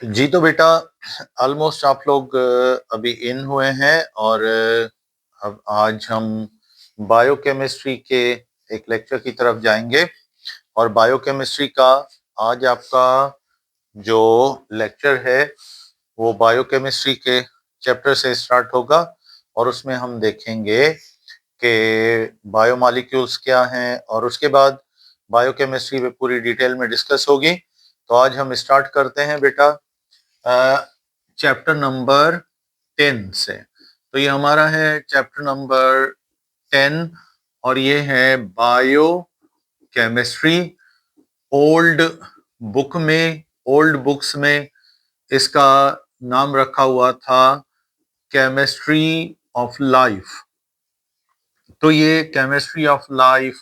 जी तो बेटा, ऑलमोस्ट आप लोग अभी इन हुए हैं और अब आज हम बायोकेमिस्ट्री के एक लेक्चर की तरफ जाएंगे। और बायोकेमिस्ट्री का आज आपका जो लेक्चर है वो बायोकेमिस्ट्री के चैप्टर से स्टार्ट होगा और उसमें हम देखेंगे कि बायोमॉलिक्यूल्स क्या हैं और उसके बाद बायोकेमिस्ट्री में पूरी डिटेल में डिस्कस होगी। तो आज हम स्टार्ट करते हैं बेटा चैप्टर नंबर 10 से। तो ये हमारा है चैप्टर नंबर 10 और ये है bio chemistry. Old old books में इसका नाम रखा हुआ था केमिस्ट्री ऑफ लाइफ। तो ये केमिस्ट्री ऑफ लाइफ,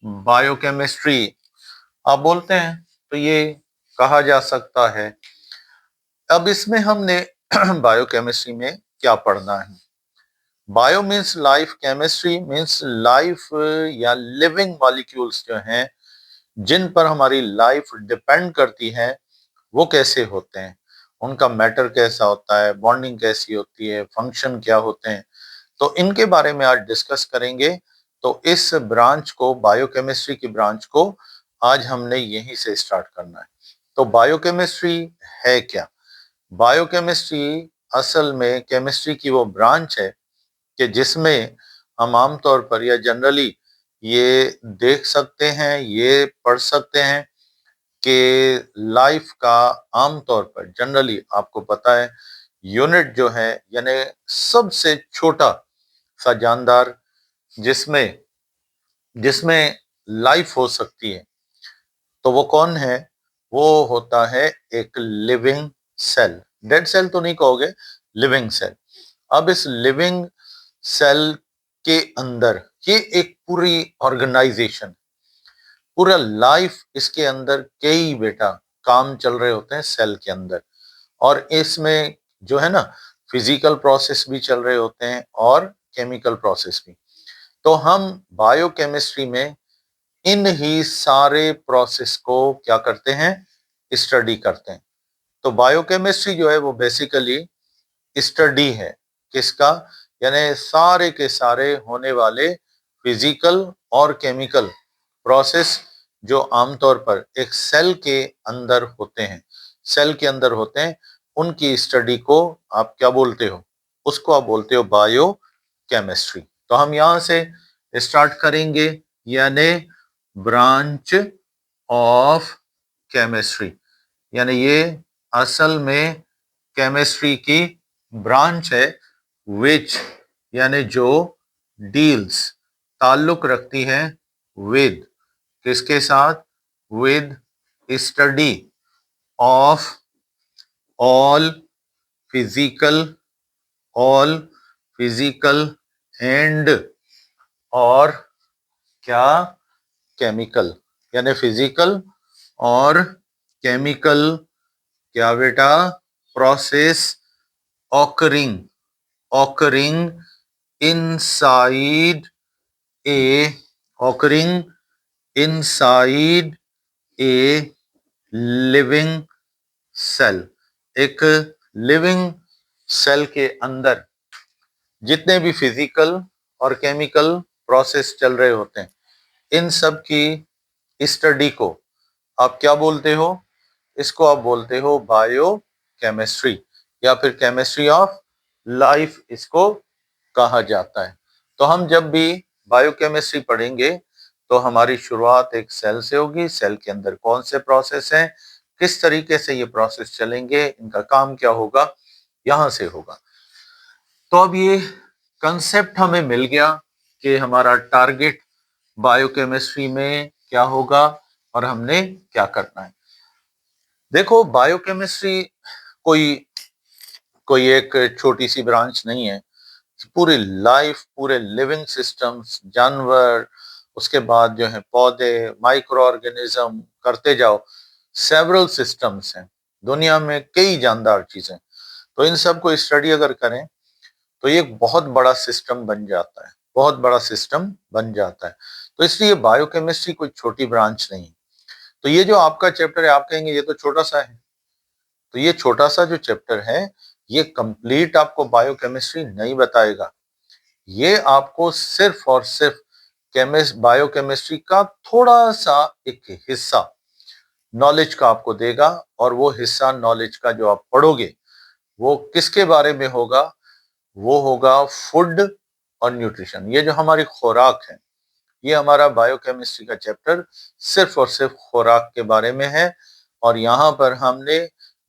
बायोकेमिस्ट्री आप बोलते हैं तो ये कहा जा सकता है। अब इसमें हमने बायोकेमिस्ट्री में क्या पढ़ना है। Bio means life, chemistry means life या लिविंग मॉलिक्यूल्स जो हैं जिन पर हमारी लाइफ डिपेंड करती है वो कैसे होते हैं, उनका मैटर कैसा होता है, बॉन्डिंग कैसी होती है, फंक्शन क्या होते हैं। तो इनके बारे में आज डिस्कस करेंगे। तो इस ब्रांच को, बायोकेमिस्ट्री की ब्रांच को आज हमने यहीं से स्टार्ट करना है। तो बायोकेमिस्ट्री है क्या? बायोकेमिस्ट्री असल में केमिस्ट्री की वो ब्रांच है कि जिसमें हम आमतौर पर या जनरली ये देख सकते हैं, ये पढ़ सकते हैं कि लाइफ का आमतौर पर जनरली आपको पता है यूनिट जो है यानी सबसे छोटा सा जानदार जिसमें जिसमें लाइफ हो सकती है तो वो कौन है? वो होता है एक लिविंग सेल। डेड सेल तो नहीं कहोगे, लिविंग सेल। अब इस लिविंग सेल के अंदर ये एक पूरी ऑर्गेनाइजेशन, पूरा लाइफ इसके अंदर कई बेटा काम चल रहे होते हैं सेल के अंदर। और इसमें जो है ना फिजिकल प्रोसेस भी चल रहे होते हैं और केमिकल प्रोसेस भी। तो हम बायोकेमिस्ट्री में इन ही सारे प्रोसेस को क्या करते हैं? स्टडी करते हैं। तो बायोकेमिस्ट्री जो है वो बेसिकली स्टडी है किसका? यानी सारे के सारे होने वाले फिजिकल और केमिकल प्रोसेस जो आमतौर पर एक सेल के अंदर होते हैं, सेल के अंदर होते हैं, उनकी स्टडी को आप क्या बोलते हो? उसको आप बोलते हो बायो केमिस्ट्री। तो हम यहां से स्टार्ट करेंगे, यानी ब्रांच ऑफ केमिस्ट्री, यानी ये असल में केमिस्ट्री की ब्रांच है विच यानी जो डील्स, ताल्लुक रखती है विद, किसके साथ? With study of all physical all physical and और क्या? केमिकल, यानी फिजिकल और केमिकल क्या बेटा? Process occurring occurring inside a occurring inside a living cell। एक लिविंग सेल के अंदर जितने भी फिजिकल और केमिकल प्रोसेस चल रहे होते हैं, इन सब की स्टडी को आप क्या बोलते हो? इसको आप बोलते हो बायो केमिस्ट्री या फिर केमिस्ट्री ऑफ लाइफ इसको कहा जाता है। तो हम जब भी बायोकेमिस्ट्री पढ़ेंगे तो हमारी शुरुआत एक सेल से होगी। सेल के अंदर कौन से प्रोसेस हैं, किस तरीके से ये प्रोसेस चलेंगे, इनका काम क्या होगा, यहां से होगा। तो अब ये कंसेप्ट हमें मिल गया कि हमारा टारगेट बायोकेमिस्ट्री में क्या होगा और हमने क्या करना है। देखो, बायोकेमिस्ट्री कोई कोई एक छोटी सी ब्रांच नहीं है। पूरी लाइफ, पूरे लिविंग सिस्टम्स, जानवर, उसके बाद जो है पौधे, माइक्रो ऑर्गेनिज्म करते जाओ, सेवरल सिस्टम्स हैं दुनिया में, कई जानदार चीजें। तो इन सब को स्टडी अगर करें तो ये एक बहुत बड़ा सिस्टम बन जाता है, बहुत बड़ा सिस्टम बन जाता है। तो इसलिए बायोकेमिस्ट्री कोई छोटी ब्रांच नहीं। तो ये जो आपका चैप्टर है, आप कहेंगे ये तो छोटा सा है, तो ये छोटा सा जो चैप्टर है ये कंप्लीट आपको बायोकेमिस्ट्री नहीं बताएगा, ये आपको सिर्फ और सिर्फ बायोकेमिस्ट्री का थोड़ा सा एक हिस्सा नॉलेज का आपको देगा। और वो हिस्सा नॉलेज का जो आप पढ़ोगे वो किसके बारे में होगा, वो होगा फूड और न्यूट्रिशन। ये जो हमारी खुराक है, ये हमारा बायोकेमिस्ट्री का चैप्टर सिर्फ और सिर्फ खुराक के बारे में है। और यहाँ पर हमने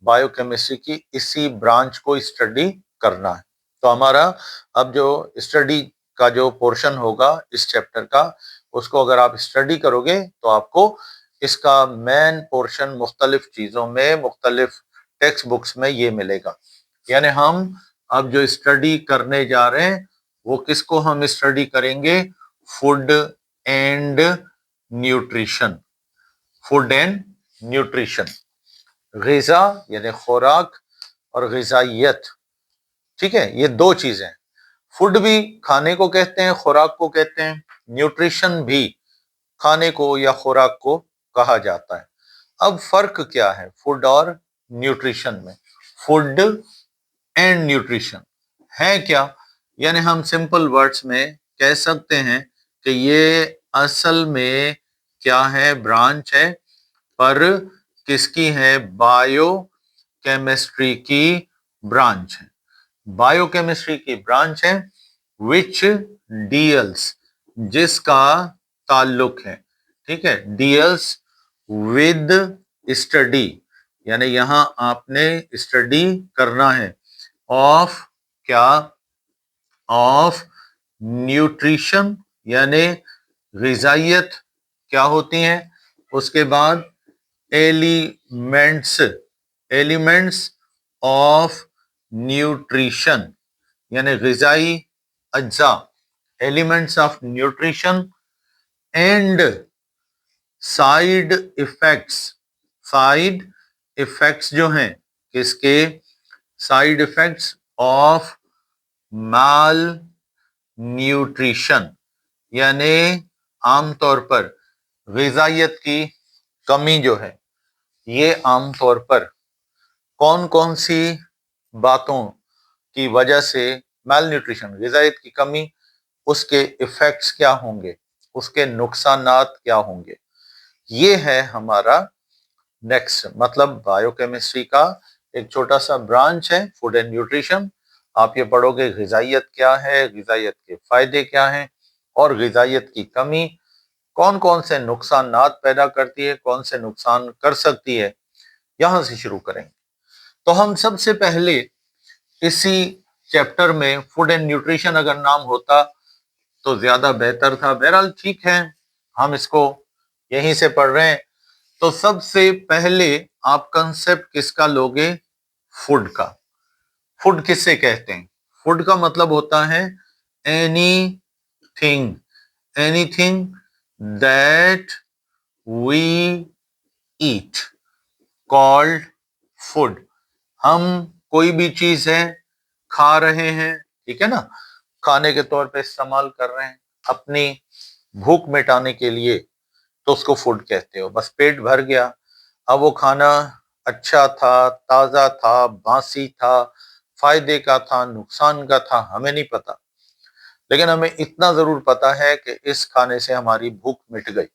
बायोकेमिस्ट्री की इसी ब्रांच को स्टडी करना है। तो हमारा अब जो स्टडी का जो पोर्शन होगा इस चैप्टर का, उसको अगर आप स्टडी करोगे तो आपको इसका मेन पोर्शन मुख्तलिफ चीजों में, मुख्तलिफ टेक्स्ट बुक्स में ये मिलेगा। यानी हम अब जो स्टडी करने जा रहे हैं वो किसको हम स्टडी करेंगे, food and nutrition. Food and nutrition, ग़िज़ा यानी खुराक और ग़िज़ाइयत, ठीक है, ये दो चीजें। फूड भी खाने को कहते हैं, खुराक को कहते हैं, न्यूट्रिशन भी खाने को या खुराक को कहा जाता है। अब फर्क क्या है फूड और न्यूट्रिशन में? फूड एंड न्यूट्रिशन है क्या? यानी हम सिंपल वर्ड्स में कह सकते हैं कि ये असल में क्या है, ब्रांच है, पर किसकी है, बायो केमिस्ट्री की ब्रांच है। बायोकेमिस्ट्री की ब्रांच है विच डील्स, जिसका ताल्लुक है, ठीक है, डील्स विद स्टडी, यानी यहां आपने स्टडी करना है ऑफ क्या, ऑफ न्यूट्रिशन, यानी ग़िज़ाइयत क्या होती है, उसके बाद एलिमेंट्स, एलिमेंट्स ऑफ न्यूट्रिशन, यानी ग़िज़ाई अज्जा, elements of nutrition, and side effects, side effects जो हैं किसके, side effects of mall nutrition, यानी आमतौर पर ग़िज़ाइयत की कमी जो है ये आमतौर पर कौन कौन सी बातों की वजह से, माल न्यूट्रिशन ग़िज़ाइयत की कमी, उसके इफेक्ट्स क्या होंगे, उसके नुकसानात क्या होंगे, ये है हमारा नेक्स्ट, मतलब बायोकेमिस्ट्री का एक छोटा सा ब्रांच है फूड एंड न्यूट्रिशन। आप ये पढ़ोगे ग़िज़ाइयत क्या है, ग़िज़ाइयत के फायदे क्या हैं, और ग़िज़ाइयत की कमी कौन कौन से नुकसानात पैदा करती है, कौन से नुकसान कर सकती है, यहां से शुरू करेंगे। तो हम सबसे पहले इसी चैप्टर में फूड एंड न्यूट्रिशन अगर नाम होता तो ज्यादा बेहतर था, बहरहाल ठीक है, हम इसको यहीं से पढ़ रहे हैं। तो सबसे पहले आप कंसेप्ट किसका लोगे, फूड का। फूड किससे कहते हैं, फूड का मतलब होता है anything, anything that we eat called food. हम कोई भी चीज है खा रहे हैं, ठीक है ना, खाने के तौर पे इस्तेमाल कर रहे हैं अपनी भूख मिटाने के लिए, तो उसको फूड कहते हो। बस पेट भर गया, अब वो खाना अच्छा था, ताजा था, बासी था, फायदे का था, नुकसान का था, हमें नहीं पता, लेकिन हमें इतना जरूर पता है कि इस खाने से हमारी भूख मिट गई।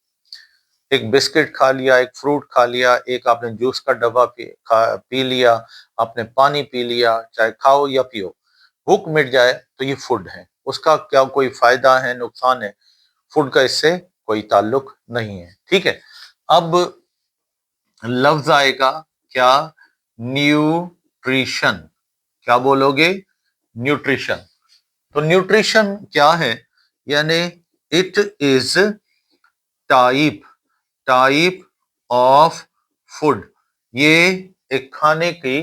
एक बिस्किट खा लिया, एक फ्रूट खा लिया, एक आपने जूस का डब्बा पी लिया, आपने पानी पी लिया, चाहे खाओ या पियो, भूख मिट जाए तो ये फूड है। उसका क्या कोई फायदा है, नुकसान है, फूड का इससे कोई ताल्लुक नहीं है, ठीक है। अब लफ्ज आएगा क्या, न्यूट्रिशन, क्या बोलोगे, न्यूट्रिशन। तो न्यूट्रिशन क्या है, यानी it is type, type of food, ये एक खाने की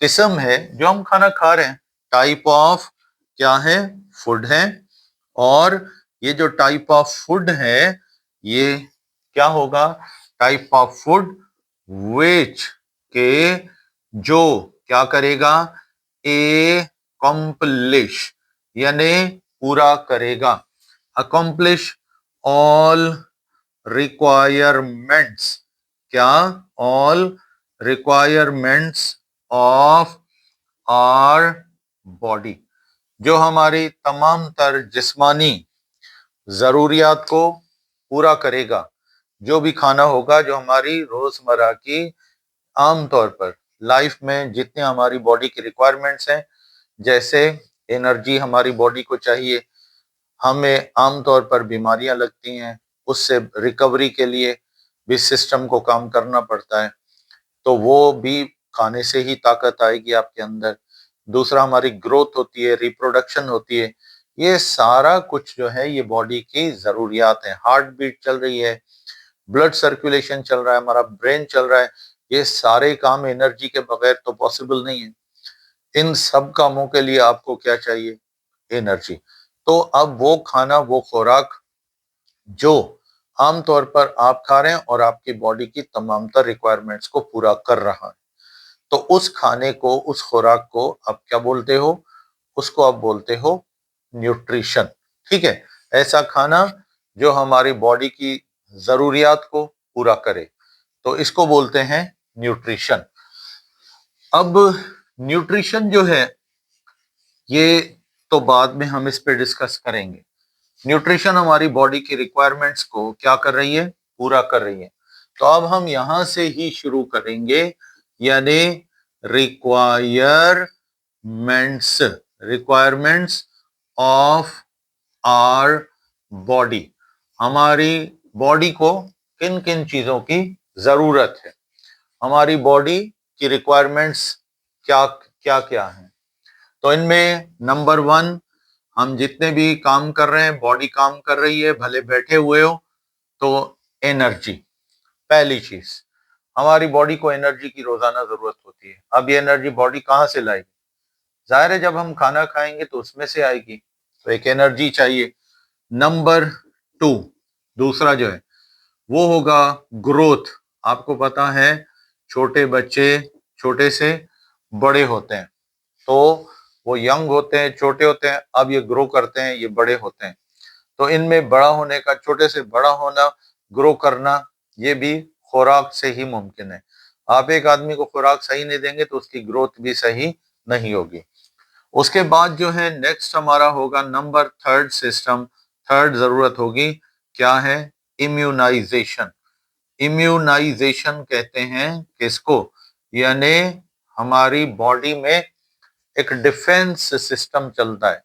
किस्म है जो हम खाना खा रहे हैं, टाइप ऑफ क्या है, फूड है। और ये जो टाइप ऑफ फूड है ये क्या होगा, टाइप ऑफ फूड विच के जो क्या करेगा, ए कॉम्प्लिश, यानी पूरा करेगा, अकॉम्प्लिश ऑल रिक्वायरमेंट्स, क्या, all requirements of our body, जो हमारी तमाम तर जिस्मानी जरूरियात को पूरा करेगा। जो भी खाना होगा जो हमारी रोजमर्रा की आमतौर पर लाइफ में जितने हमारी बॉडी की रिक्वायरमेंट्स हैं, जैसे एनर्जी हमारी बॉडी को चाहिए, हमें आमतौर पर बीमारियां लगती हैं, उससे रिकवरी के लिए भी सिस्टम को काम करना पड़ता है, तो वो भी खाने से ही ताकत आएगी आपके अंदर। दूसरा, हमारी ग्रोथ होती है, रिप्रोडक्शन होती है, ये सारा कुछ जो है ये बॉडी की जरूरियात है। हार्ट बीट चल रही है, ब्लड सर्कुलेशन चल रहा है, हमारा ब्रेन चल रहा है, ये सारे काम एनर्जी के बगैर तो पॉसिबल नहीं है। इन सब कामों के लिए आपको क्या चाहिए? एनर्जी। तो अब वो खाना, वो खुराक जो आमतौर पर आप खा रहे हैं और आपकी बॉडी की तमाम तर रिक्वायरमेंट्स को पूरा कर रहा है, तो उस खाने को, उस खुराक को आप क्या बोलते हो? उसको आप बोलते हो न्यूट्रिशन। ठीक है, ऐसा खाना जो हमारी बॉडी की जरूरियात को पूरा करे, तो इसको बोलते हैं न्यूट्रिशन। अब न्यूट्रिशन जो है ये तो बाद में हम इस पे डिस्कस करेंगे। न्यूट्रिशन हमारी बॉडी की रिक्वायरमेंट्स को क्या कर रही है? पूरा कर रही है। तो अब हम यहां से ही शुरू करेंगे, यानी requirements, requirements of our body. हमारी बॉडी को किन किन चीजों की जरूरत है, हमारी बॉडी की रिक्वायरमेंट्स क्या क्या क्या है। तो इनमें नंबर 1, हम जितने भी काम कर रहे हैं, बॉडी काम कर रही है, भले बैठे हुए हो, तो एनर्जी पहली चीज। हमारी बॉडी को एनर्जी की रोजाना जरूरत होती है। अब ये एनर्जी बॉडी कहाँ से लाएगी? जाहिर है जब हम खाना खाएंगे तो उसमें से आएगी, तो एक एनर्जी चाहिए। नंबर 2, दूसरा जो है वो होगा ग्रोथ। आपको पता है छोटे बच्चे छोटे से बड़े होते हैं, तो वो यंग होते हैं, छोटे होते हैं, अब ये ग्रो करते हैं, ये बड़े होते हैं। तो इनमें बड़ा होने का, छोटे से बड़ा होना, ग्रो करना, ये भी खुराक से ही मुमकिन है। आप एक आदमी को खुराक सही नहीं देंगे तो उसकी ग्रोथ भी सही नहीं होगी। उसके बाद जो है नेक्स्ट हमारा होगा नंबर 3 सिस्टम, थर्ड जरूरत होगी, क्या है? इम्यूनाइजेशन। इम्यूनाइजेशन कहते हैं किसको? यानी हमारी बॉडी में एक डिफेंस सिस्टम चलता है।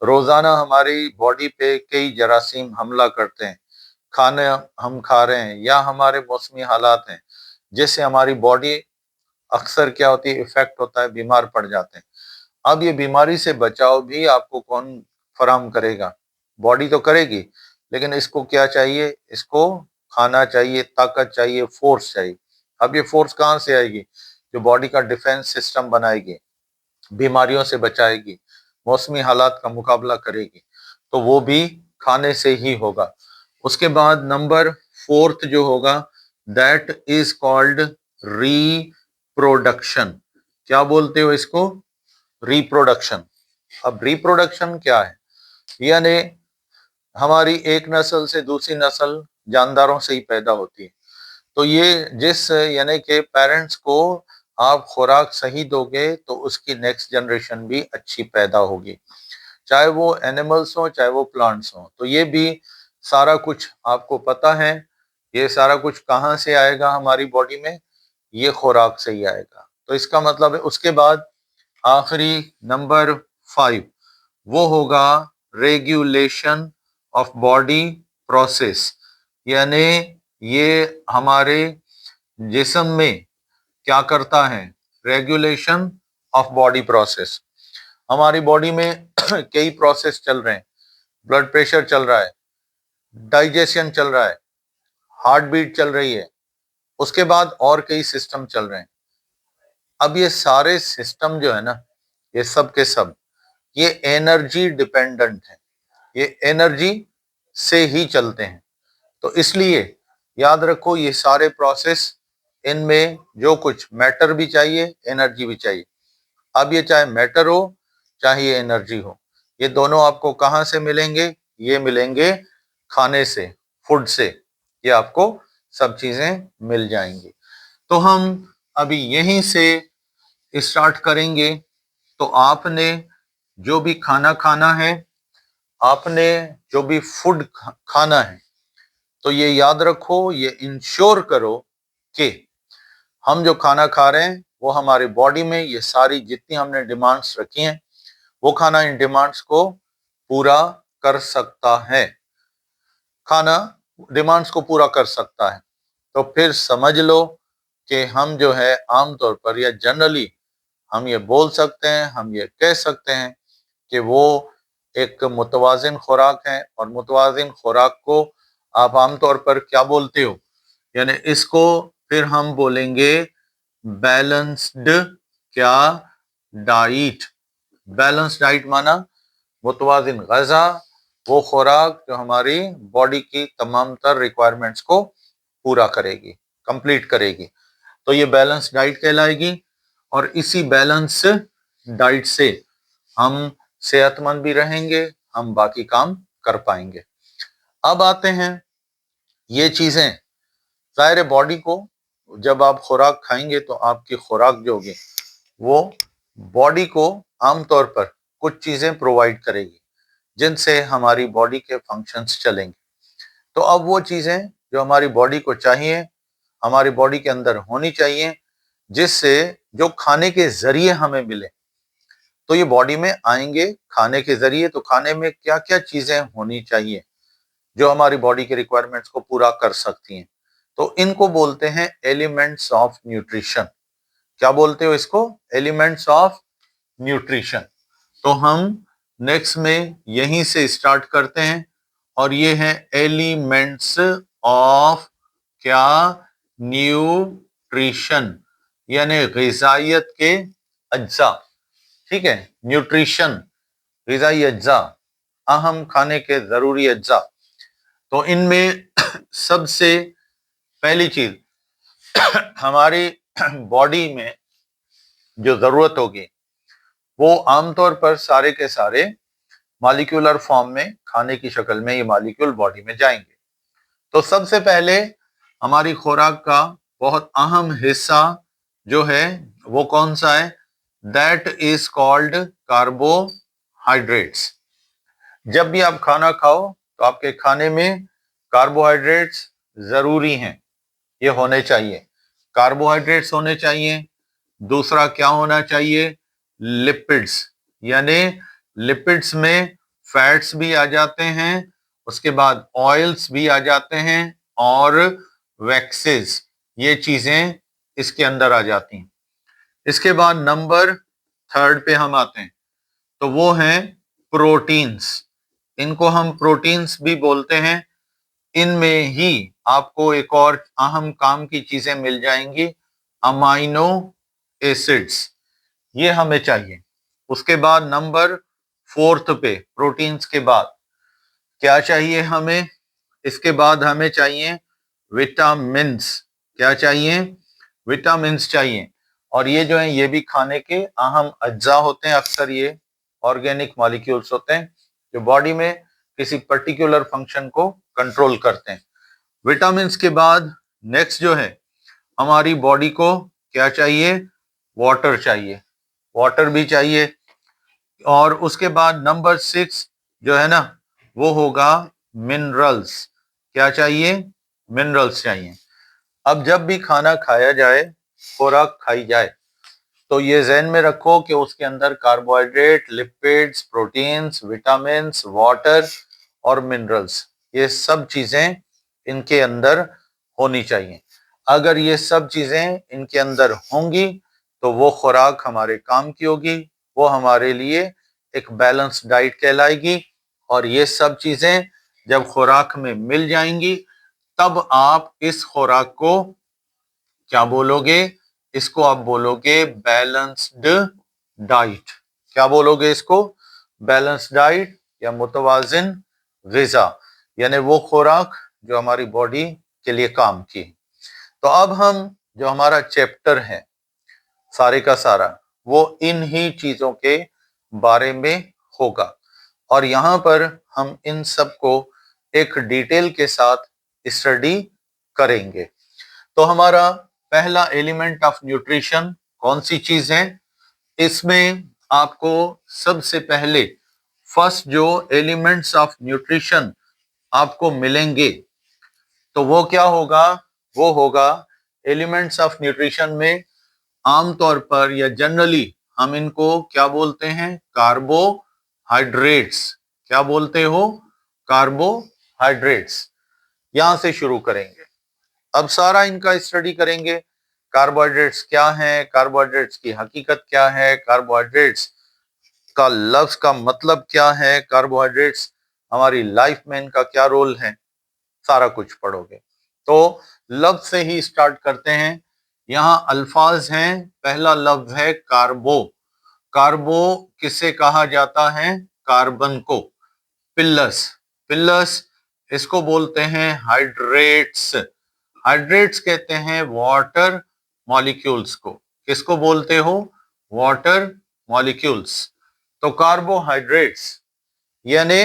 रोजाना हमारी बॉडी पे कई जरासीम हमला करते हैं, खाने हम खा रहे हैं या हमारे मौसमी हालात हैं, जिससे हमारी बॉडी अक्सर क्या होती है? इफेक्ट होता है, बीमार पड़ जाते हैं। अब ये बीमारी से बचाव भी आपको कौन फराहम करेगा? बॉडी तो करेगी, लेकिन इसको क्या चाहिए? इसको खाना चाहिए, ताकत चाहिए, फोर्स चाहिए। अब ये फोर्स कहाँ से आएगी? जो बॉडी का डिफेंस सिस्टम बनाएगी, बीमारियों से बचाएगी, मौसमी हालात का मुकाबला करेगी, तो वो भी खाने से ही होगा। उसके बाद नंबर 4 जो होगा, दैट इज कॉल्ड रिप्रोडक्शन। क्या बोलते हो इसको? रिप्रोडक्शन। अब रिप्रोडक्शन क्या है? यानी हमारी एक नस्ल से दूसरी नस्ल जानदारों से ही पैदा होती है। तो ये जिस, यानी कि पेरेंट्स को आप खुराक सही दोगे तो उसकी नेक्स्ट जनरेशन भी अच्छी पैदा होगी, चाहे वो एनिमल्स हो चाहे वो प्लांट्स हो। तो ये भी सारा कुछ आपको पता है, ये सारा कुछ कहाँ से आएगा हमारी बॉडी में? ये खुराक से ही आएगा। तो इसका मतलब है, उसके बाद आखिरी नंबर 5 वो होगा रेगुलेशन ऑफ बॉडी प्रोसेस। यानी ये हमारे जिस्म में क्या करता है? Regulation of body process. हमारी बॉडी में कई प्रोसेस चल रहे हैं, ब्लड प्रेशर चल रहा है, डाइजेशन चल रहा है, हार्ट बीट चल रही है, उसके बाद और कई सिस्टम चल रहे हैं। अब ये सारे सिस्टम जो है ना, ये सब के सब ये एनर्जी डिपेंडेंट है, ये एनर्जी से ही चलते हैं। तो इसलिए याद रखो, ये सारे प्रोसेस, इनमें जो कुछ मैटर भी चाहिए, एनर्जी भी चाहिए। अब ये चाहे मैटर हो चाहे ये एनर्जी हो, ये दोनों आपको कहाँ से मिलेंगे? ये मिलेंगे खाने से, फूड से, ये आपको सब चीजें मिल जाएंगी। तो हम अभी यहीं से स्टार्ट करेंगे तो आपने जो भी खाना खाना है, आपने जो भी फूड खाना है, तो ये याद रखो, ये इंश्योर करो कि हम जो खाना खा रहे हैं वो हमारे बॉडी में ये सारी जितनी हमने डिमांड्स रखी हैं वो खाना इन डिमांड्स को पूरा कर सकता है। खाना डिमांड्स को पूरा कर सकता है। तो फिर समझ लो कि हम जो है आमतौर पर या जनरली हम ये बोल सकते हैं, हम ये कह सकते हैं कि वो एक मुतवाजिन खुराक है। और मुतवाजिन खुराक को आप आमतौर पर क्या बोलते हो, यानी इसको फिर हम बोलेंगे बैलेंस्ड क्या डाइट। बैलेंस डाइट माना मुतवाजिन ग़िज़ा, वो खुराक जो हमारी बॉडी की तमाम तर रिक्वायरमेंट्स को पूरा करेगी, कंप्लीट करेगी, तो ये बैलेंस डाइट कहलाएगी। और इसी बैलेंस डाइट से हम सेहतमंद भी रहेंगे, हम बाकी काम कर पाएंगे। अब आते हैं ये चीजें, ज़ाहिर है बॉडी को जब आप खुराक खाएंगे तो आपकी खुराक जो होगी वो बॉडी को आमतौर पर कुछ चीजें प्रोवाइड करेगी जिनसे हमारी बॉडी के फंक्शंस चलेंगे। तो अब वो चीजें जो हमारी बॉडी को चाहिए, हमारी बॉडी के अंदर होनी चाहिए, जिससे जो खाने के जरिए हमें मिले, तो ये बॉडी में आएंगे खाने के जरिए। तो खाने में क्या क्या चीजें होनी चाहिए जो हमारी बॉडी के रिक्वायरमेंट्स को पूरा कर सकती हैं, तो इनको बोलते हैं एलिमेंट्स ऑफ न्यूट्रिशन। क्या बोलते हो इसको? Elements of nutrition. तो हम नेक्स्ट में यहीं से स्टार्ट करते हैं और ये है एलिमेंट्स ऑफ क्या? न्यूट्रिशन, यानी ग़िज़ाइयत के अज्जा। ठीक है, न्यूट्रिशन, ग़िज़ाई अज्जा, अहम खाने के जरूरी अज्जा। तो इनमें सबसे पहली चीज हमारी बॉडी में जो जरूरत होगी वो आमतौर पर सारे के सारे मॉलिक्यूलर फॉर्म में, खाने की शक्ल में ये मॉलिक्यूल बॉडी में जाएंगे। तो सबसे पहले हमारी खुराक का बहुत अहम हिस्सा जो है वो कौन सा है? That is called carbohydrates. जब भी आप खाना खाओ तो आपके खाने में कार्बोहाइड्रेट्स जरूरी हैं, ये होने चाहिए। कार्बोहाइड्रेट्स होने चाहिए। दूसरा क्या होना चाहिए? लिपिड्स, यानी लिपिड्स में फैट्स भी आ जाते हैं, उसके बाद ऑयल्स भी आ जाते हैं और वैक्सेस, ये चीजें इसके अंदर आ जाती हैं। इसके बाद नंबर थर्ड पे हम आते हैं, तो वो हैं प्रोटीन्स। इनको हम प्रोटीन्स भी बोलते हैं। इनमें ही आपको एक और अहम काम की चीजें मिल जाएंगी, अमाइनो एसिड्स, ये हमें चाहिए। उसके बाद नंबर फोर्थ पे प्रोटीन्स के बाद क्या चाहिए हमें? इसके बाद हमें चाहिए विटामिन्स। क्या चाहिए? विटामिन्स चाहिए। और ये जो है ये भी खाने के अहम अज्जा होते हैं। अक्सर ये ऑर्गेनिक मॉलिक्यूल्स होते हैं जो बॉडी में किसी पर्टिकुलर फंक्शन को कंट्रोल करते हैं। विटामिन्स के बाद नेक्स्ट जो है हमारी बॉडी को क्या चाहिए? वाटर चाहिए, वाटर भी चाहिए। और उसके बाद नंबर 6 जो है ना वो होगा मिनरल्स। क्या चाहिए? मिनरल्स चाहिए। अब जब भी खाना खाया जाए, खुराक खाई जाए, तो ये ज़हन में रखो कि उसके अंदर carbohydrate, lipids, proteins, vitamins, water और मिनरल्स, ये सब चीजें इनके अंदर होनी चाहिए। अगर ये सब चीजें इनके अंदर होंगी तो वो खुराक हमारे काम की होगी, वो हमारे लिए एक बैलेंस डाइट कहलाएगी। और ये सब चीजें जब खुराक में मिल जाएंगी तब आप इस खुराक को क्या बोलोगे? इसको आप बोलोगे बैलेंस्ड डाइट। क्या बोलोगे इसको? बैलेंस डाइट या मुतवाजिन ग़िज़ा, यानी वो खुराक जो हमारी बॉडी के लिए काम की। तो अब हम जो हमारा चैप्टर है सारे का सारा वो इन ही चीजों के बारे में होगा और यहाँ पर हम इन सब को एक डिटेल के साथ स्टडी करेंगे। तो हमारा पहला एलिमेंट ऑफ न्यूट्रिशन कौन सी चीज है? इसमें आपको सबसे पहले फर्स्ट जो एलिमेंट्स ऑफ न्यूट्रिशन आपको मिलेंगे तो वो क्या होगा, वो होगा एलिमेंट्स ऑफ न्यूट्रिशन में आमतौर पर या जनरली हम इनको क्या बोलते हैं, कार्बोहाइड्रेट्स। क्या बोलते हो, कार्बोहाइड्रेट्स। यहां से शुरू करेंगे, अब सारा इनका स्टडी करेंगे। कार्बोहाइड्रेट्स क्या है, कार्बोहाइड्रेट्स की हकीकत क्या है, कार्बोहाइड्रेट्स का लफ्ज का मतलब क्या है, कार्बोहाइड्रेट्स हमारी लाइफ में इनका क्या रोल है, सारा कुछ पढ़ोगे। तो लफ्ज से ही स्टार्ट करते हैं। यहाँ अल्फाज हैं, पहला लफ्ज है कार्बो। कार्बो किसे कहा जाता है, कार्बन को। पिल्लस, पिल्लस इसको बोलते हैं हाइड्रेट्स। हाइड्रेट्स कहते हैं वाटर मॉलिक्यूल्स को। किसको बोलते हो, वाटर मॉलिक्यूल्स। तो कार्बोहाइड्रेट्स यानी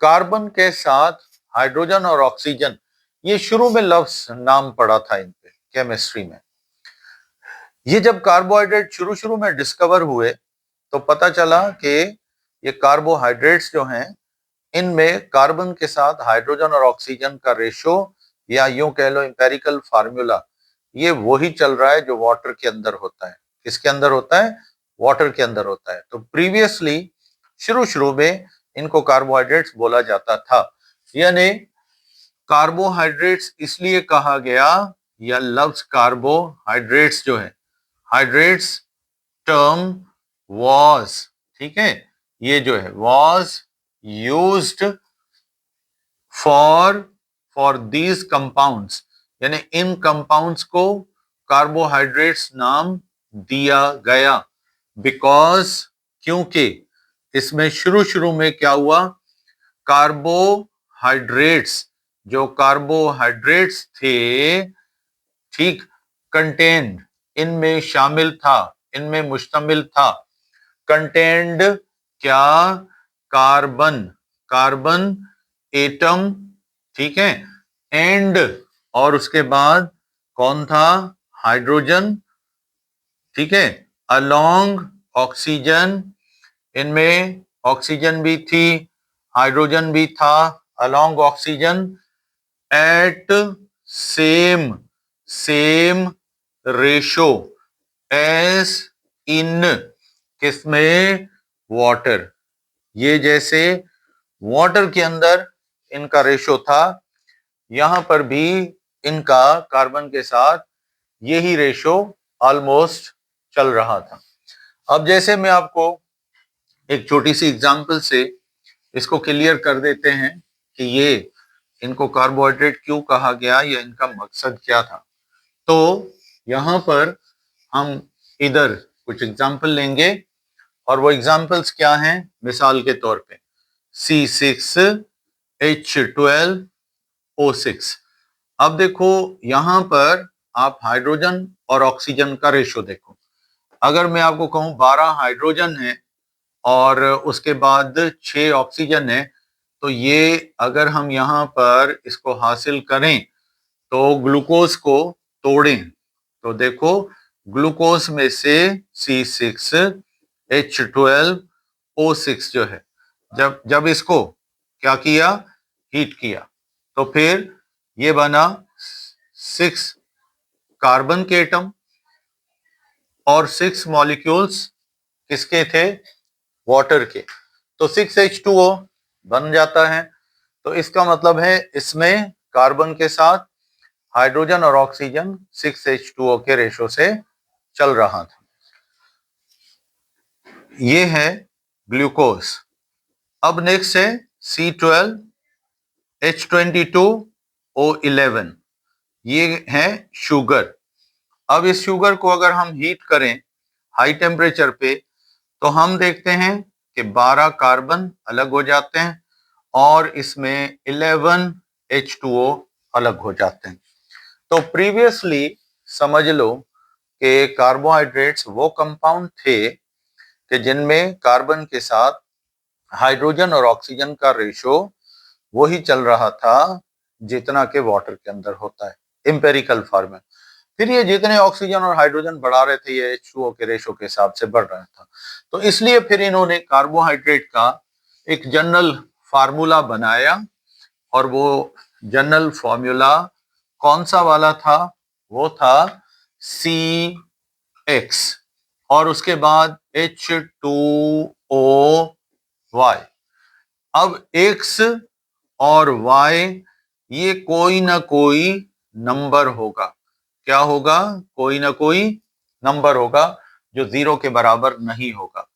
कार्बन के साथ हाइड्रोजन और ऑक्सीजन, ये शुरू में लफ्ज नाम पड़ा था इन पे केमिस्ट्री में। ये जब कार्बोहाइड्रेट शुरू शुरू में डिस्कवर हुए तो पता चला कि ये कार्बोहाइड्रेट्स जो हैं इनमें कार्बन के साथ हाइड्रोजन और ऑक्सीजन का रेशो या यूं कह लो एम्पेरिकल फार्मूला, ये वही चल रहा है जो वाटर के अंदर होता है। किसके अंदर होता है, वाटर के अंदर होता है। तो प्रीवियसली शुरू शुरू में इनको कार्बोहाइड्रेट्स बोला जाता था। यानी कार्बोहाइड्रेट्स इसलिए कहा गया, या लफ्ज कार्बोहाइड्रेट्स जो है, हाइड्रेट्स टर्म वाज, ठीक है, ये जो है was used for these compounds, यानी इन कंपाउंड्स को कार्बोहाइड्रेट्स नाम दिया गया। बिकॉज, क्योंकि इसमें शुरू शुरू में क्या हुआ, कार्बोहाइड्रेट्स, जो कार्बोहाइड्रेट्स थे, ठीक, कंटेंड, इनमें शामिल था, इनमें मुश्तमिल था, कंटेंड क्या, कार्बन, कार्बन एटम, ठीक है, एंड और उसके बाद कौन था, हाइड्रोजन, ठीक है, अलोंग ऑक्सीजन, इनमें ऑक्सीजन भी थी, हाइड्रोजन भी था, along oxygen, at same ratio as in, किसमें, वाटर। ये जैसे वाटर के अंदर इनका रेशो था, यहां पर भी इनका कार्बन के साथ यही रेशो ऑलमोस्ट चल रहा था। अब जैसे मैं आपको एक छोटी सी एग्जांपल से इसको क्लियर कर देते हैं कि ये इनको कार्बोहाइड्रेट क्यों कहा गया या इनका मकसद क्या था। तो यहां पर हम इधर कुछ एग्जांपल लेंगे और वो एग्जांपल्स क्या हैं, मिसाल के तौर पे C6H12O6। अब देखो यहां पर आप हाइड्रोजन और ऑक्सीजन का रेशो देखो। अगर मैं आपको कहूं 12 हाइड्रोजन है और उसके बाद 6 ऑक्सीजन है, तो ये अगर हम यहाँ पर इसको हासिल करें तो ग्लूकोज को तोड़ें तो देखो ग्लूकोज में से C6H12O6 जो है, जब इसको क्या किया, हीट किया, तो फिर ये बना 6 कार्बन के एटम और 6 मॉलिक्यूल्स किसके थे, वाटर के। तो 6H2O बन जाता है। तो इसका मतलब है इसमें कार्बन के साथ हाइड्रोजन और ऑक्सीजन 6H2O के रेशो से चल रहा था। ये है ग्लूकोज। अब नेक्स्ट है C12H22O11, ये है शुगर। अब इस शुगर को अगर हम हीट करें हाई टेम्परेचर पे तो हम देखते हैं कि 12 कार्बन अलग हो जाते हैं और इसमें 11H2O अलग हो जाते हैं। तो प्रीवियसली समझ लो कि कार्बोहाइड्रेट्स वो कंपाउंड थे कि जिनमें कार्बन के साथ हाइड्रोजन और ऑक्सीजन का रेशो वही चल रहा था जितना के वाटर के अंदर होता है, एम्पेरिकल फॉर्म में। फिर ये जितने ऑक्सीजन और हाइड्रोजन बढ़ा रहे थे ये H2O के रेशो के हिसाब से बढ़ रहा था। तो इसलिए फिर इन्होंने कार्बोहाइड्रेट का एक जनरल फार्मूला बनाया और वो जनरल फॉर्मूला कौन सा वाला था? वो था CX और उसके बाद H2OY। अब X और Y ये कोई ना कोई नंबर होगा। क्या होगा? कोई ना कोई नंबर होगा जो 0 के बराबर नहीं होगा।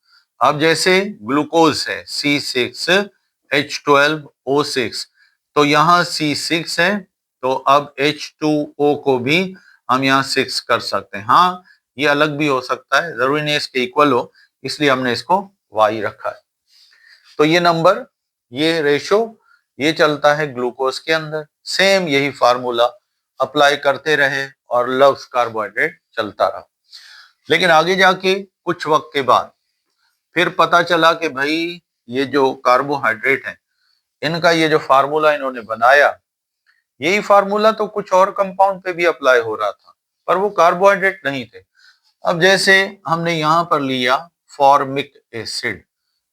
अब जैसे ग्लूकोज है C6H12O6, तो यहाँ C6 है, तो अब H2O को भी हम यहाँ 6 कर सकते हैं। हाँ, ये अलग भी हो सकता है, जरूरी नहीं इसके इक्वल हो, इसलिए हमने इसको Y रखा है। तो ये नंबर, ये रेशो, ये चलता है ग्लूकोज के अंदर। सेम यही फार्मूला अप्लाई करते रहे और लव्स कार्बोहाइड्रेट चलता रहा। लेकिन आगे जाके कुछ वक्त के बाद फिर पता चला कि भाई ये जो कार्बोहाइड्रेट है, इनका ये जो फार्मूला इन्होंने बनाया, यही फार्मूला तो कुछ और कंपाउंड पे भी अप्लाई हो रहा था, पर वो कार्बोहाइड्रेट नहीं थे। अब जैसे हमने यहां पर लिया फॉर्मिक एसिड।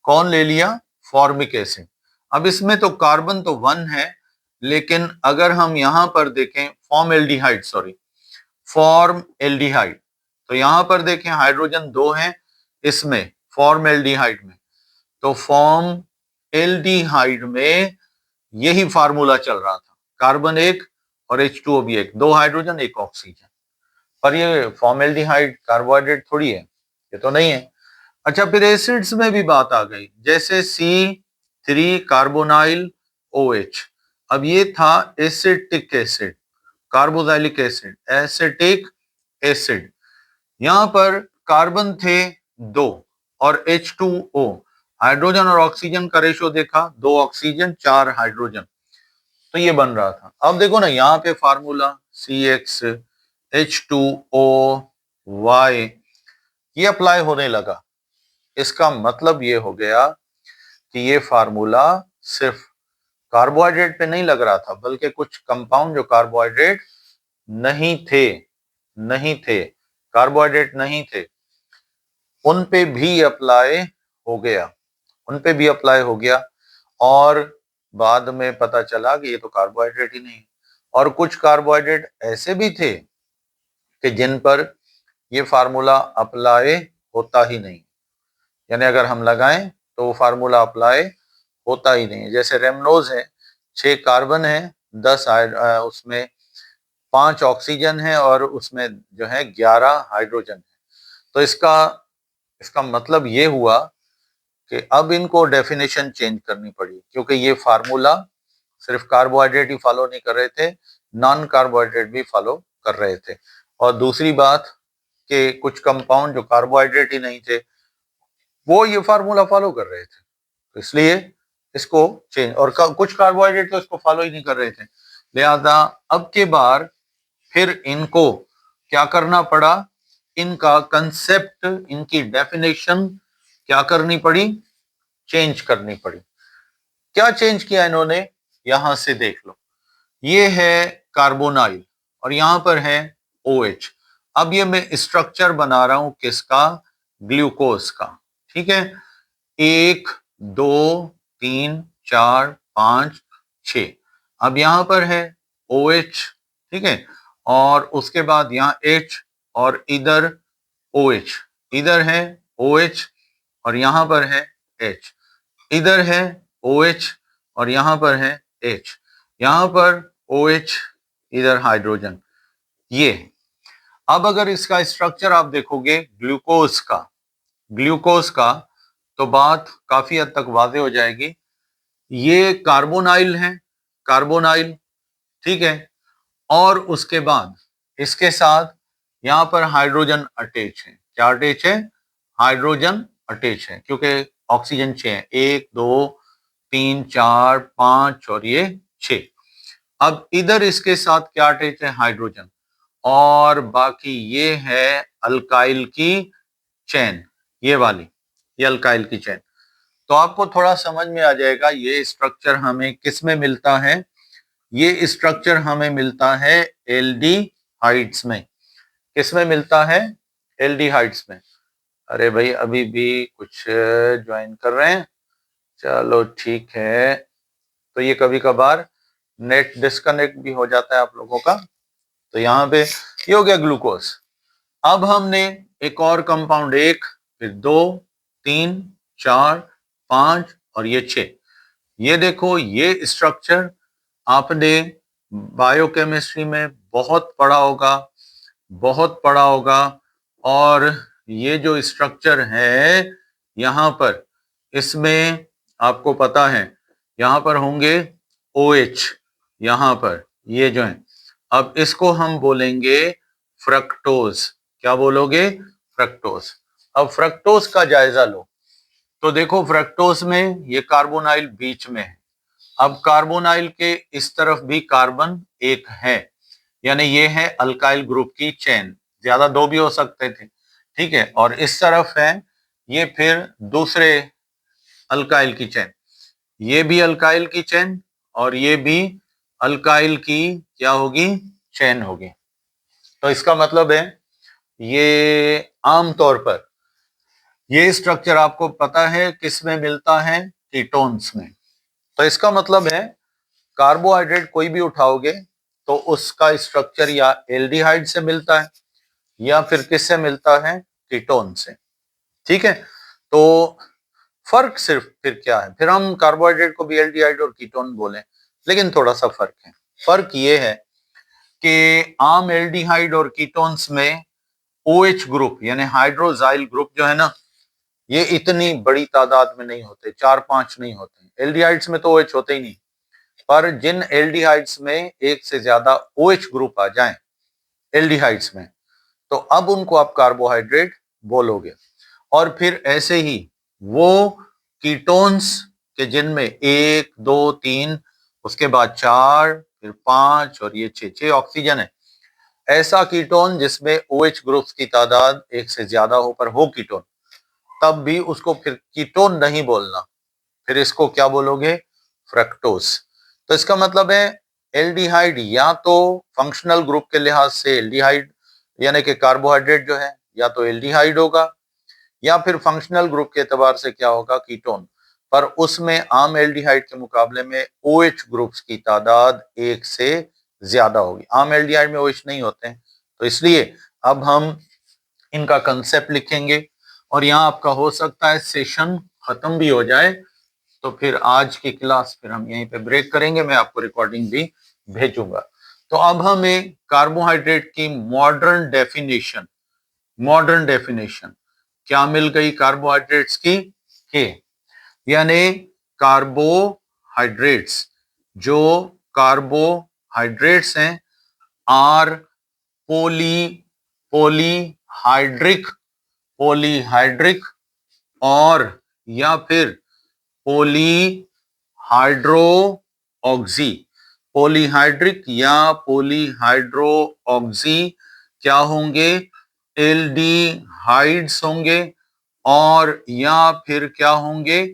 कौन ले लिया? Formic acid. अब इसमें तो कार्बन तो 1 है, लेकिन अगर हम यहां पर देखें फॉर्म एल्डिहाइड, तो यहां पर देखें हाइड्रोजन 2 है इसमें फॉर्म एल्डिहाइड में, तो फॉर्म एल्डिहाइड में यही फार्मूला चल रहा था, कार्बन 1 और H2O भी 1, 2 हाइड्रोजन 1 ऑक्सीजन। पर ये फॉर्मेल्डिहाइड कार्बोहाइड्रेट थोड़ी है, ये तो नहीं है। अच्छा, फिर एसिड्स में भी बात आ गई, जैसे C3 कार्बोनाइल OH। अब ये था acetic acid, carboxylic acid, acetic acid. यहां पर कार्बन थे 2 और H2O, हाइड्रोजन और ऑक्सीजन का रेशो देखा, 2 ऑक्सीजन 4 हाइड्रोजन, तो ये बन रहा था। अब देखो ना, यहाँ पे फार्मूला CXH2OY ये अप्लाई होने लगा। इसका मतलब ये हो गया कि ये फार्मूला सिर्फ कार्बोहाइड्रेट पे नहीं लग रहा था, बल्कि कुछ कंपाउंड जो कार्बोहाइड्रेट कार्बोहाइड्रेट नहीं थे, उन पे भी अप्लाई हो गया, और बाद में पता चला कि ये तो कार्बोहाइड्रेट ही नहीं। और कुछ कार्बोहाइड्रेट ऐसे भी थे कि जिन पर ये फार्मूला अप्लाई होता ही नहीं, यानी अगर हम लगाएं तो वो फार्मूला अप्लाई होता ही नहीं। जैसे रेमनोज है, 6 कार्बन है, 10 उसमें 5 ऑक्सीजन है और उसमें जो है 11 हाइड्रोजन है। तो इसका मतलब ये हुआ कि अब इनको डेफिनेशन चेंज करनी पड़ी, क्योंकि ये फार्मूला सिर्फ कार्बोहाइड्रेट ही फॉलो नहीं कर रहे थे, नॉन कार्बोहाइड्रेट भी फॉलो कर रहे थे। और दूसरी बात कि कुछ कंपाउंड जो कार्बोहाइड्रेट ही नहीं थे वो ये फार्मूला फॉलो कर रहे थे, तो इसलिए इसको चेंज, और कुछ कार्बोहाइड्रेट तो इसको फॉलो ही नहीं कर रहे थे। लिहाजा अब के बार फिर इनको क्या करना पड़ा, इनका कंसेप्ट, इनकी डेफिनेशन क्या करनी पड़ी, चेंज करनी पड़ी। क्या चेंज किया इन्होंने? यहां से देख लो, ये है कार्बोनाइल और यहां पर है OH। अब ये मैं स्ट्रक्चर बना रहा हूं किसका? ग्लूकोज का। ठीक है, 1 2 3 4 5 6। अब यहां पर है OH, ठीक है, और उसके बाद यहाँ H और इधर OH, इधर है OH और यहां पर है H, इधर है OH और यहां पर है H, यहां पर OH, इधर हाइड्रोजन। ये अब अगर इसका स्ट्रक्चर आप देखोगे ग्लूकोज का तो बात काफी हद तक वाज़ेह हो जाएगी। ये कार्बोनाइल है, कार्बोनाइल, ठीक है, और उसके बाद इसके साथ यहां पर हाइड्रोजन अटैच है। क्या अटैच है? हाइड्रोजन अटैच है, क्योंकि ऑक्सीजन 6 है, 1 2 3 4 5 और ये 6। अब इधर इसके साथ क्या अटैच है? हाइड्रोजन, और बाकी ये है अल्काइल की चेन, ये वाली, ये अल्काइल की चेन। तो आपको थोड़ा समझ में आ जाएगा ये स्ट्रक्चर हमें किस में मिलता है। ये स्ट्रक्चर हमें मिलता है एल्डिहाइड्स में। किसमें मिलता है? एल्डिहाइड्स में। अरे भाई अभी भी कुछ ज्वाइन कर रहे हैं, चलो ठीक है। तो ये कभी कभार नेट डिस्कनेक्ट भी हो जाता है आप लोगों का। तो यहाँ पे ये हो गया ग्लूकोज। अब हमने एक और कंपाउंड, एक, फिर 2, 3, 4, 5 और ये 6। ये देखो, ये स्ट्रक्चर आपने बायोकेमिस्ट्री में बहुत पढ़ा होगा, बहुत पढ़ा होगा। और ये जो स्ट्रक्चर है यहाँ पर, इसमें आपको पता है यहाँ पर होंगे OH, यहाँ पर ये जो है। अब इसको हम बोलेंगे फ्रक्टोज। क्या बोलोगे? फ्रक्टोज। अब फ्रक्टोज का जायजा लो। तो देखो फ्रक्टोज में ये कार्बोनाइल बीच में है। अब कार्बोनाइल के इस तरफ भी कार्बन एक है, यानी ये है अल्काइल ग्रुप की चेन। ज्यादा दो भी हो सकते थे, ठीक है। और इस तरफ है ये फिर दूसरे अल्काइल की चेन। ये भी अल्काइल की चेन और ये भी अल्काइल की क्या होगी? चेन होगी। तो इसका मतलब है ये आमतौर पर ये स्ट्रक्चर आपको पता है किस में मिलता है? कीटोन्स में। तो इसका मतलब है कार्बोहाइड्रेट कोई भी उठाओगे तो उसका स्ट्रक्चर या एल्डिहाइड से मिलता है या फिर किससे मिलता है? कीटोन से। ठीक है। तो फर्क सिर्फ फिर क्या है? फिर हम कार्बोहाइड्रेट को भी एल्डिहाइड और कीटोन बोलें, लेकिन थोड़ा सा फर्क है। फर्क ये है कि आम एल्डिहाइड और कीटोन्स में OH ग्रुप यानी हाइड्रोजाइल ग्रुप जो है ना, ये इतनी बड़ी तादाद में नहीं होते, 4-5 नहीं होते। एल्डिहाइड्स में तो OH होते ही नहीं। पर जिन एल्डिहाइड्स में एक से ज्यादा OH ग्रुप आ जाएं एल्डिहाइड्स में, तो अब उनको आप कार्बोहाइड्रेट बोलोगे। और फिर ऐसे ही वो कीटोन्स के जिनमें 1, 2, 3, उसके बाद 4, फिर 5 और ये 6 ऑक्सीजन है। ऐसा कीटोन जिसमें OH ग्रुप्स की तादाद एक से ज्यादा हो पर हो कीटोन, तब भी उसको फिर कीटोन नहीं बोलना, फिर इसको क्या बोलोगे? फ्रक्टोज। तो इसका मतलब है एल्डिहाइड या तो फंक्शनल ग्रुप के लिहाज से एल्डिहाइड यानी कि कार्बोहाइड्रेट जो है या तो एल्डिहाइड होगा, या फिर फंक्शनल ग्रुप के एतबार से क्या होगा? कीटोन। पर उसमें आम एल्डिहाइड के मुकाबले में OH ग्रुप्स की तादाद एक से ज्यादा होगी। आम एल्डिहाइड में OH नहीं होते हैं, तो इसलिए अब हम इनका कंसेप्ट लिखेंगे। और यहाँ आपका हो सकता है सेशन खत्म भी हो जाए, तो फिर आज की क्लास फिर हम यहीं पे ब्रेक करेंगे। मैं आपको रिकॉर्डिंग भी भेजूंगा। तो अब हमें कार्बोहाइड्रेट की मॉडर्न डेफिनेशन क्या मिल गई कार्बोहाइड्रेट्स की? के यानी कार्बोहाइड्रेट्स, जो कार्बोहाइड्रेट्स हैं, आर पॉलीहाइड्रिक और या फिर पॉलीहाइड्रिक या पॉलीहाइड्रोऑक्सी क्या होंगे? एल्डिहाइड्स होंगे। और या फिर क्या होंगे?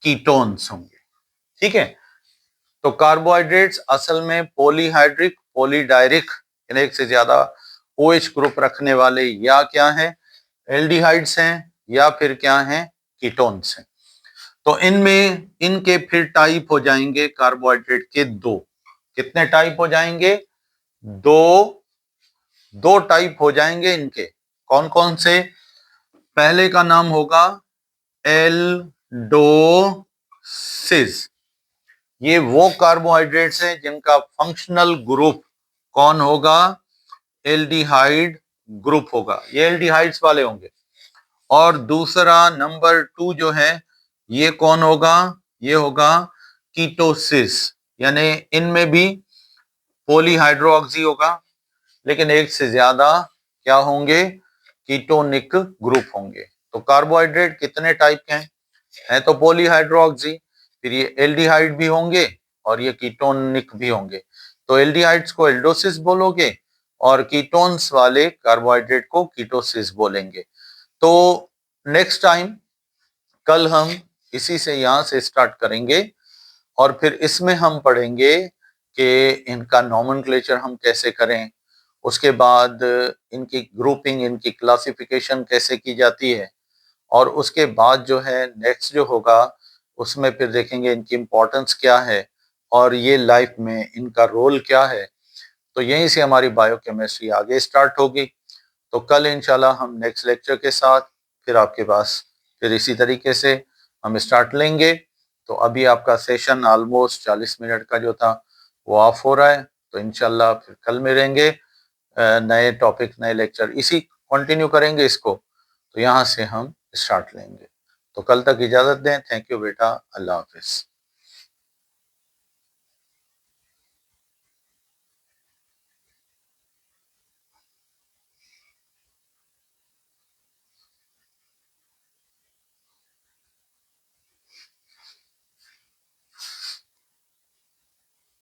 कीटोन्स होंगे। ठीक है। तो कार्बोहाइड्रेट्स असल में पॉलीहाइड्रिक, पॉलीडायरिक यानी एक से ज्यादा OH ग्रुप रखने वाले या क्या है? एल्डिहाइड्स हैं, या फिर क्या हैं? कीटोन्स हैं। तो इनमें इनके फिर टाइप हो जाएंगे कार्बोहाइड्रेट के दो। कितने टाइप हो जाएंगे? दो टाइप हो जाएंगे इनके। कौन कौन से? पहले का नाम होगा एल्डोसिस। ये वो कार्बोहाइड्रेट्स हैं जिनका फंक्शनल ग्रुप कौन होगा? एल्डिहाइड ग्रुप होगा। ये एल्डिहाइड्स वाले होंगे। और दूसरा नंबर 2 जो है ये कौन होगा? ये होगा कीटोसिस, यानी इनमें भी पॉलीहाइड्रोऑक्सी होगा, लेकिन एक से ज्यादा क्या होंगे? कीटोनिक ग्रुप होंगे। तो कार्बोहाइड्रेट कितने टाइप के हैं? है तो पॉलीहाइड्रोऑक्सी, फिर ये एल्डिहाइड भी होंगे और ये कीटोनिक भी होंगे। तो एल्डिहाइड्स को एल्डोसिस बोलोगे और कीटोन्स वाले कार्बोहाइड्रेट को कीटोसिस बोलेंगे। तो नेक्स्ट टाइम कल हम इसी से यहां से स्टार्ट करेंगे और फिर इसमें हम पढ़ेंगे कि इनका नॉमेनक्लेचर हम कैसे करें उसके बाद इनकी ग्रुपिंग, इनकी क्लासिफिकेशन कैसे की जाती है, और उसके बाद जो है नेक्स्ट जो होगा उसमें फिर देखेंगे इनकी इम्पोर्टेंस क्या है और ये लाइफ में इनका रोल क्या है। तो यहीं से हमारी बायोकेमिस्ट्री आगे स्टार्ट होगी। तो कल इंशाल्लाह हम नेक्स्ट लेक्चर के साथ फिर आपके पास फिर इसी तरीके से हम स्टार्ट लेंगे। तो अभी आपका सेशन ऑलमोस्ट 40 मिनट का जो था वो ऑफ हो रहा है। तो इंशाल्लाह फिर कल मिलेंगे, नए टॉपिक, नए लेक्चर इसी कंटिन्यू करेंगे इसको। तो यहाँ से हम स्टार्ट लेंगे। तो कल तक इजाज़त दें। थैंक यू बेटा। अल्लाह हाफिज़।